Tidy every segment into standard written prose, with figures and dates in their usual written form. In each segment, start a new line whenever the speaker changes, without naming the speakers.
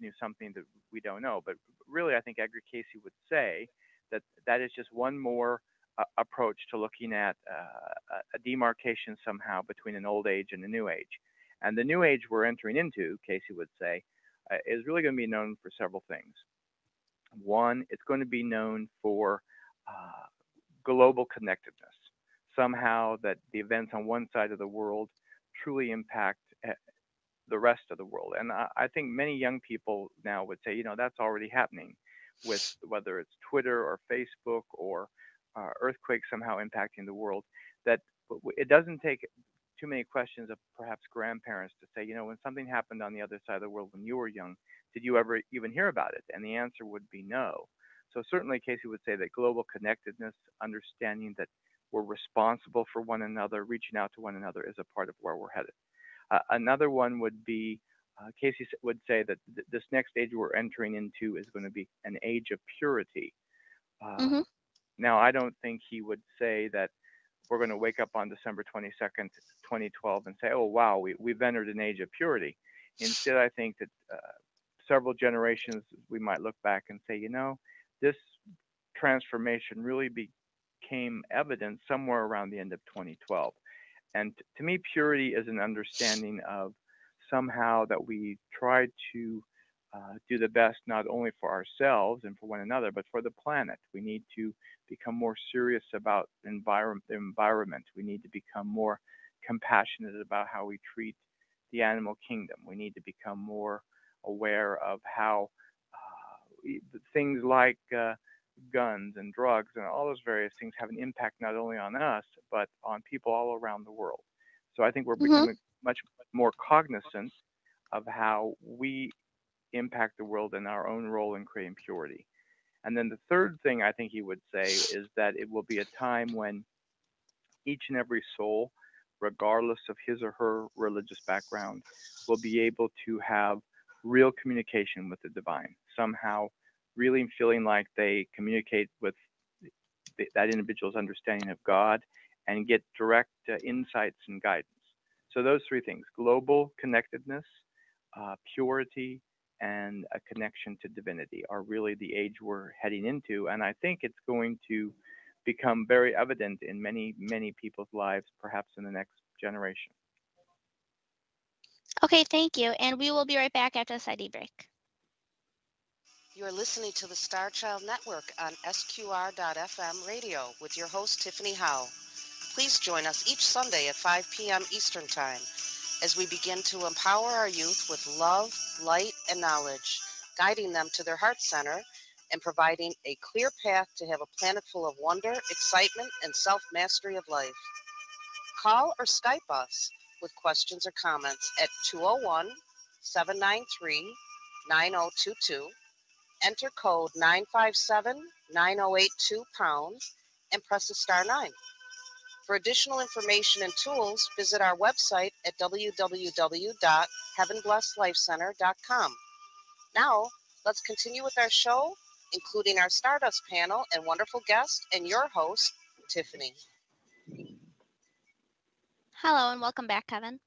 knew something that we don't know. But really, I think Edgar Cayce would say that that is just one more approach to looking at a demarcation somehow between an old age and a new age. And the new age we're entering into, Cayce would say, is really going to be known for several things. One, it's going to be known for uh, global connectedness. Somehow, that the events on one side of the world truly impact the rest of the world. And I think many young people now would say, that's already happening with whether it's Twitter or Facebook or earthquakes somehow impacting the world. That it doesn't take too many questions of perhaps grandparents to say, when something happened on the other side of the world when you were young, did you ever even hear about it? And the answer would be no. So certainly Cayce would say that global connectedness, understanding that we're responsible for one another, reaching out to one another is a part of where we're headed. Another one would be Cayce would say that this next age we're entering into is going to be an age of purity. Uh,
Mm-hmm.
Now, I don't think he would say that we're going to wake up on December 22nd, 2012, and say, oh, wow, we've entered an age of purity. Instead, I think that several generations we might look back and say, this transformation really became evident somewhere around the end of 2012. And to me, purity is an understanding of somehow that we try to do the best not only for ourselves and for one another, but for the planet. We need to become more serious about the environment. We need to become more compassionate about how we treat the animal kingdom. We need to become more aware of how things like guns and drugs and all those various things have an impact not only on us, but on people all around the world. So I think we're
Mm-hmm.
becoming much more cognizant of how we impact the world and our own role in creating purity. And then the third thing I think he would say is that it will be a time when each and every soul, regardless of his or her religious background, will be able to have real communication with the divine, somehow really feeling like they communicate with that individual's understanding of God and get direct insights and guidance. So, those three things: global connectedness, purity, and a connection to divinity are really the age we're heading into. And I think it's going to become very evident in many, many people's lives, perhaps in the next generation.
Okay, thank you. And we will be right back after the ID break.
You are listening to the Star Child Network on SQR.FM radio with your host, Tiffany Howe. Please join us each Sunday at 5 p.m. Eastern Time as we begin to empower our youth with love, light, and knowledge, guiding them to their heart center and providing a clear path to have a planet full of wonder, excitement, and self-mastery of life. Call or Skype us with questions or comments at 201-793-9022. Enter code 957-9082 and press the star 9. For additional information and tools, visit our website at www.heavenblessedlifecenter.com. Now, let's continue with our show, including our Stardust panel and wonderful guest and your host, Tiffany.
Hello, and welcome back, Kevin.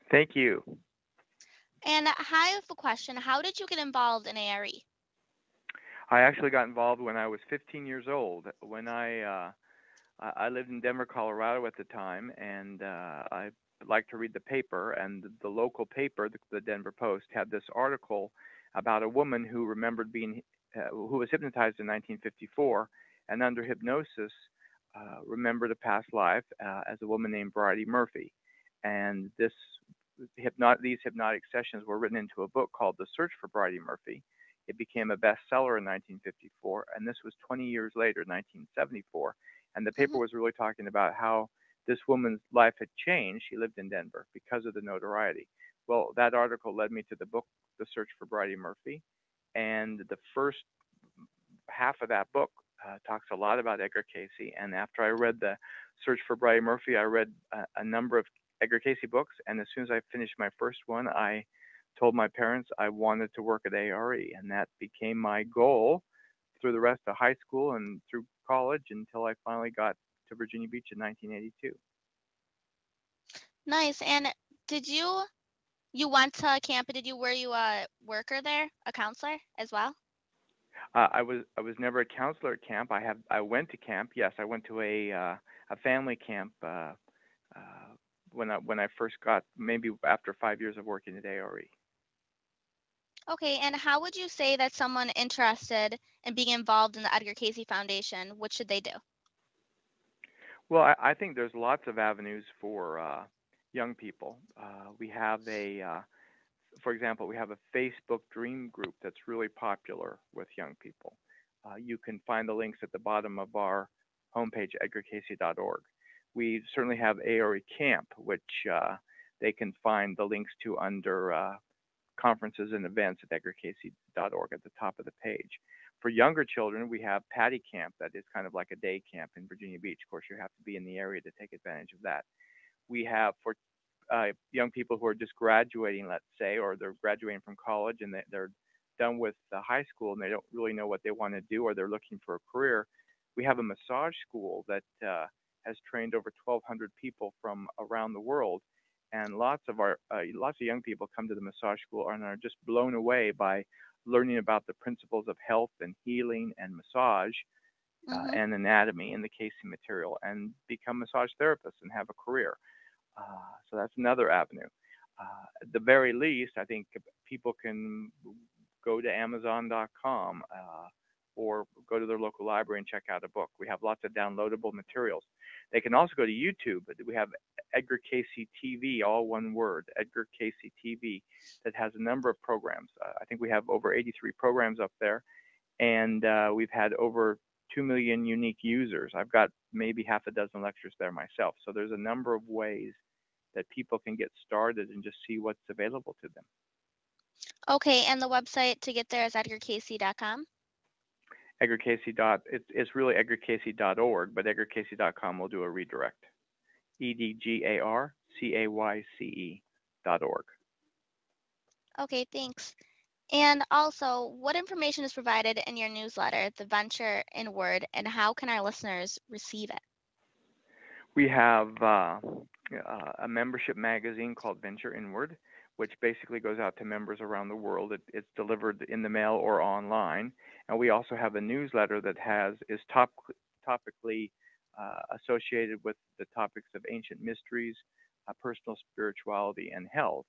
Thank you.
And I have a question. How did you get involved in ARE?
I actually got involved when I was 15 years old. When I lived in Denver, Colorado at the time, and I liked to read the paper. And the local paper, the Denver Post, had this article about a woman who remembered who was hypnotized in 1954, and under hypnosis remembered a past life as a woman named Bridie Murphy. And these hypnotic sessions were written into a book called The Search for Bridie Murphy. It became a bestseller in 1954, and this was 20 years later, 1974. And the paper was really talking about how this woman's life had changed. She lived in Denver because of the notoriety. Well, that article led me to the book, The Search for Bridie Murphy. And the first half of that book talks a lot about Edgar Cayce. And after I read The Search for Bridie Murphy, I read a number of Edgar Cayce books. And as soon as I finished my first one, I told my parents I wanted to work at ARE. And that became my goal through the rest of high school and through college until I finally got to Virginia Beach in 1982.
Nice. And did you You went to camp. Were you a worker there, a counselor as well?
I was never a counselor at camp. I went to camp. Yes, I went to a family camp when I first got, maybe after 5 years of working at ARE.
Okay, and how would you say that someone interested in being involved in the Edgar Cayce Foundation, what should they do?
Well, I think there's lots of avenues for young people. We have for example, we have a Facebook Dream group that's really popular with young people. You can find the links at the bottom of our homepage, edgarcayce.org. We certainly have ARE Camp, which they can find the links to under conferences and events at edgarcayce.org at the top of the page. For younger children, we have Patty Camp, that is kind of like a day camp in Virginia Beach. Of course, you have to be in the area to take advantage of that. We have for young people who are just graduating, let's say, or they're graduating from college and they're done with high school and they don't really know what they want to do, or they're looking for a career. We have a massage school that has trained over 1,200 people from around the world, and lots of young people come to the massage school and are just blown away by learning about the principles of health and healing and massage
Mm-hmm.
and anatomy in the casing material, and become massage therapists and have a career. So that's another avenue. At the very least, I think people can go to Amazon.com or go to their local library and check out a book. We have lots of downloadable materials. They can also go to YouTube. We have Edgar Cayce TV, all one word, Edgar Cayce TV, that has a number of programs. I think we have over 83 programs up there, and we've had over 2 million unique users. I've got maybe half a dozen lectures there myself. So there's a number of ways that people can get started and just see what's available to them.
Okay, and the website to get there is edgarcayce.com.
Edgar Cayce it's really edgarcayce.org, but edgarcayce.com will do a redirect. EDGARCAYCE.org.
Okay, thanks. And also, what information is provided in your newsletter, The Venture Inward, and how can our listeners receive it?
We have a membership magazine called Venture Inward, which basically goes out to members around the world. It's delivered in the mail or online. And we also have a newsletter that is topically associated with the topics of ancient mysteries, personal spirituality, and health.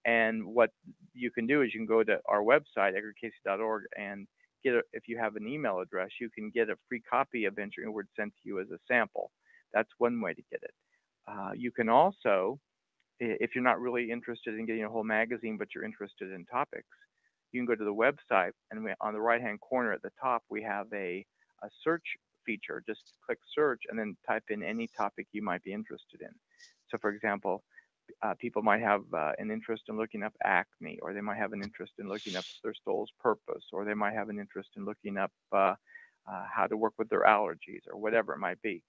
And what you can do is you can go to our website, edgarcayce.org, and if you have an email address, you can get a free copy of Venture Inward sent to you as a sample. That's one way to get it. You can also, if you're not really interested in getting a whole magazine, but you're interested in topics, you can go to the website, and on the right-hand corner at the top, we have a search feature. Just click search and then type in any topic you might be interested in. So, for example, people might have an interest in looking up acne, or they might have an interest in looking up their soul's purpose, or they might have an interest in looking up how to work with their allergies, or whatever it might be.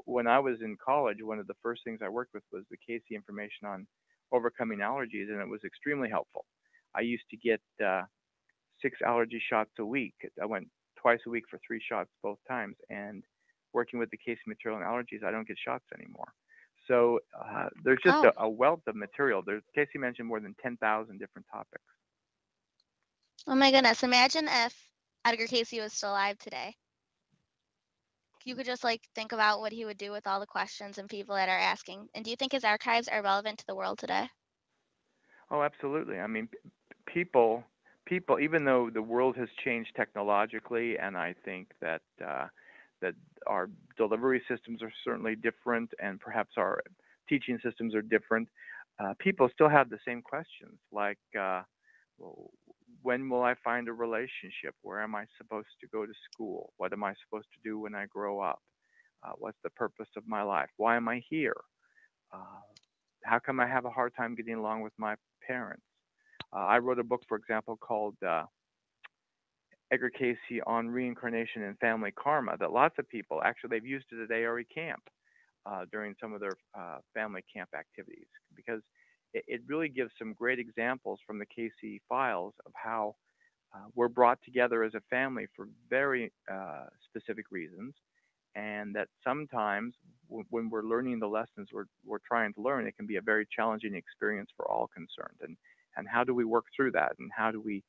When I was in college, one of the first things I worked with was the Cayce information on overcoming allergies, and it was extremely helpful. I used to get 6 allergy shots a week. I went twice a week for 3 shots both times, and working with the Cayce material and allergies, I don't get shots anymore. So there's just
Oh,
a wealth of material. Cayce mentioned more than 10,000 different topics.
oh my goodness. Imagine if Edgar Cayce was still alive today. You could just like think about what he would do with all the questions and people that are asking. And do you think his archives are relevant to the world today?
Oh, absolutely. I mean, people, even though the world has changed technologically, and I think that our delivery systems are certainly different, and perhaps our teaching systems are different, people still have the same questions, like well, when will I find a relationship? Where am I supposed to go to school? What am I supposed to do when I grow up? What's the purpose of my life? Why am I here? Uh, how come I have a hard time getting along with my parents? I wrote a book, for example, called Edgar Cayce on Reincarnation and Family Karma, that lots of people, actually, they've used it at ARE Camp during some of their family camp activities, because it really gives some great examples from the Cayce files of how we're brought together as a family for very specific reasons, and that sometimes when we're learning the lessons we're trying to learn, it can be a very challenging experience for all concerned. And and how do we work through that, and how do we